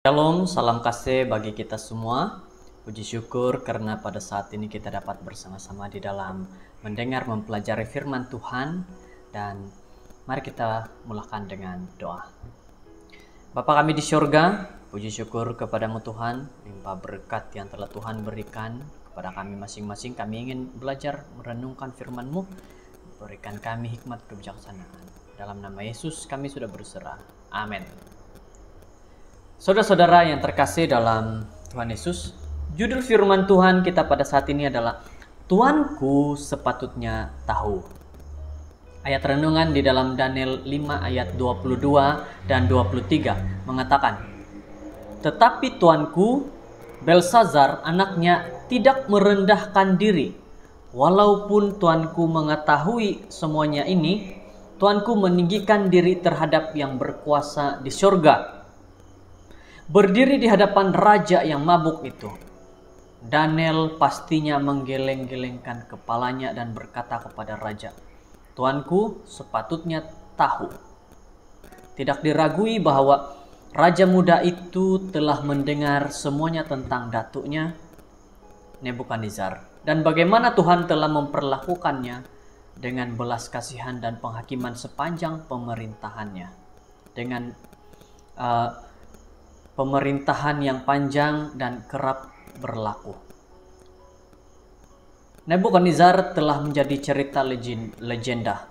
Shalom, salam kasih bagi kita semua. Puji syukur karena pada saat ini kita dapat bersama-sama di dalam mendengar, mempelajari firman Tuhan. Dan mari kita mulakan dengan doa. Bapa kami di surga, puji syukur kepadamu Tuhan, limpah berkat yang telah Tuhan berikan kepada kami masing-masing. Kami ingin belajar merenungkan firman-Mu, berikan kami hikmat kebijaksanaan. Dalam nama Yesus kami sudah berserah. Amin. Saudara-saudara yang terkasih dalam Tuhan Yesus, judul firman Tuhan kita pada saat ini adalah Tuanku sepatutnya tahu. Ayat renungan di dalam Daniel 5 ayat 22 dan 23 mengatakan, "Tetapi Tuanku Belsazar anaknya tidak merendahkan diri. Walaupun Tuanku mengetahui semuanya ini, Tuanku meninggikan diri terhadap yang berkuasa di surga. Berdiri di hadapan raja yang mabuk itu, Daniel pastinya menggeleng-gelengkan kepalanya dan berkata kepada raja, 'Tuanku sepatutnya tahu.' Tidak diragui bahwa raja muda itu telah mendengar semuanya tentang datuknya Nebukadnezar dan bagaimana Tuhan telah memperlakukannya dengan belas kasihan dan penghakiman sepanjang pemerintahannya, dengan pemerintahan yang panjang dan kerap berlaku. Nebukadnezar telah menjadi cerita legenda,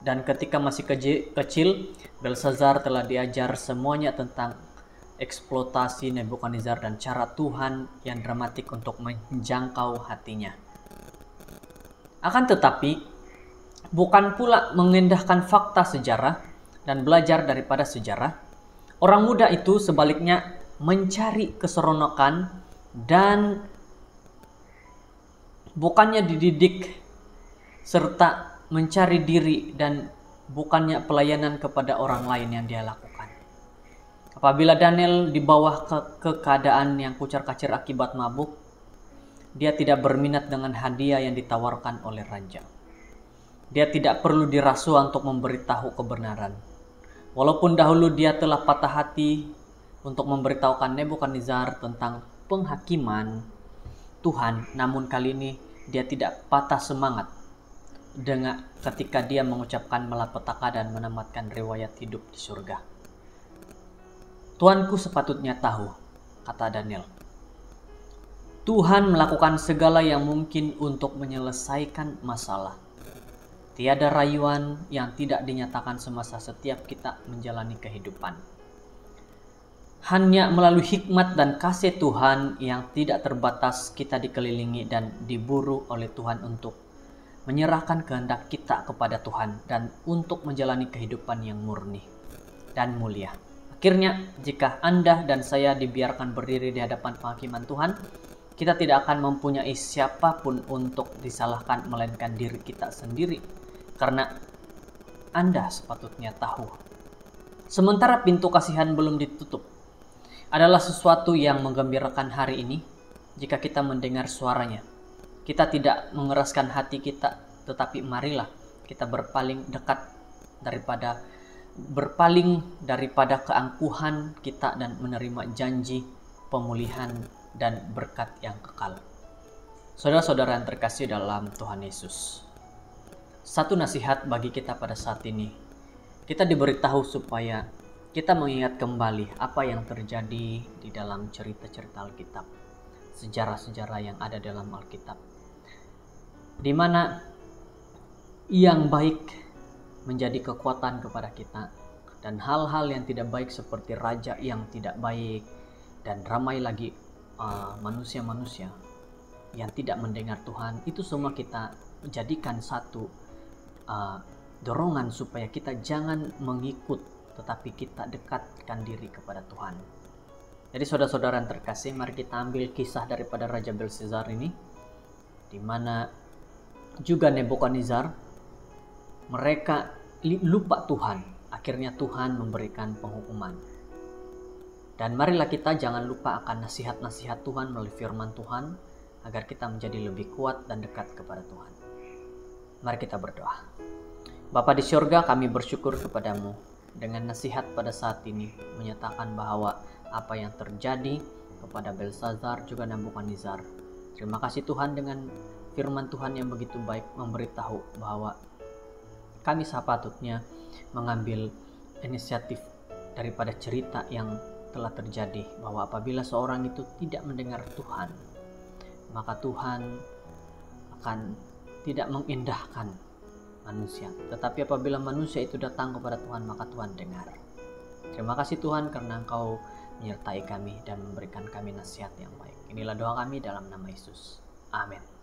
dan ketika masih kecil, Belsazar telah diajar semuanya tentang eksploitasi Nebukadnezar dan cara Tuhan yang dramatik untuk menjangkau hatinya. Akan tetapi, bukan pula mengindahkan fakta sejarah dan belajar daripada sejarah. Orang muda itu sebaliknya mencari keseronokan dan bukannya dididik serta mencari diri dan bukannya pelayanan kepada orang lain yang dia lakukan. Apabila Daniel di bawah keadaan yang kucar-kacir akibat mabuk, dia tidak berminat dengan hadiah yang ditawarkan oleh raja. Dia tidak perlu dirasuah untuk memberitahu kebenaran. Walaupun dahulu dia telah patah hati untuk memberitahukan Nebukadnezar tentang penghakiman Tuhan, namun kali ini dia tidak patah semangat dengan ketika dia mengucapkan malapetaka dan menamatkan riwayat hidup di surga. "Tuanku sepatutnya tahu," kata Daniel. Tuhan melakukan segala yang mungkin untuk menyelesaikan masalah. Tiada rayuan yang tidak dinyatakan semasa setiap kita menjalani kehidupan. Hanya melalui hikmat dan kasih Tuhan yang tidak terbatas kita dikelilingi dan diburu oleh Tuhan untuk menyerahkan kehendak kita kepada Tuhan dan untuk menjalani kehidupan yang murni dan mulia. Akhirnya, jika Anda dan saya dibiarkan berdiri di hadapan penghakiman Tuhan, kita tidak akan mempunyai siapapun untuk disalahkan melainkan diri kita sendiri. Karena Anda sepatutnya tahu. Sementara pintu kasihan belum ditutup, adalah sesuatu yang menggembirakan hari ini jika kita mendengar suaranya. Kita tidak mengeraskan hati kita, tetapi marilah kita berpaling daripada keangkuhan kita dan menerima janji pemulihan dan berkat yang kekal. Saudara-saudara yang terkasih dalam Tuhan Yesus, satu nasihat bagi kita pada saat ini, kita diberitahu supaya kita mengingat kembali apa yang terjadi di dalam cerita-cerita Alkitab, sejarah-sejarah yang ada dalam Alkitab, di mana yang baik menjadi kekuatan kepada kita, dan hal-hal yang tidak baik seperti raja yang tidak baik, dan ramai lagi manusia-manusia yang tidak mendengar Tuhan, itu semua kita jadikan satu dorongan supaya kita jangan mengikut, tetapi kita dekatkan diri kepada Tuhan. Jadi saudara-saudara yang terkasih, mari kita ambil kisah daripada Raja Belsazar ini, di mana juga Nebukadnezar, mereka lupa Tuhan. Akhirnya Tuhan memberikan penghukuman. Dan marilah kita jangan lupa akan nasihat-nasihat Tuhan melalui firman Tuhan, agar kita menjadi lebih kuat dan dekat kepada Tuhan. Mari kita berdoa. Bapa di surga, kami bersyukur kepadamu dengan nasihat pada saat ini menyatakan bahwa apa yang terjadi kepada Belsazar juga Nebukadnezar. Terima kasih Tuhan, dengan firman Tuhan yang begitu baik memberitahu bahwa kami sepatutnya mengambil inisiatif daripada cerita yang telah terjadi, bahwa apabila seorang itu tidak mendengar Tuhan, maka Tuhan akan tidak mengindahkan manusia. Tetapi apabila manusia itu datang kepada Tuhan, maka Tuhan dengar. Terima kasih Tuhan karena Engkau menyertai kami dan memberikan kami nasihat yang baik. Inilah doa kami dalam nama Yesus. Amin.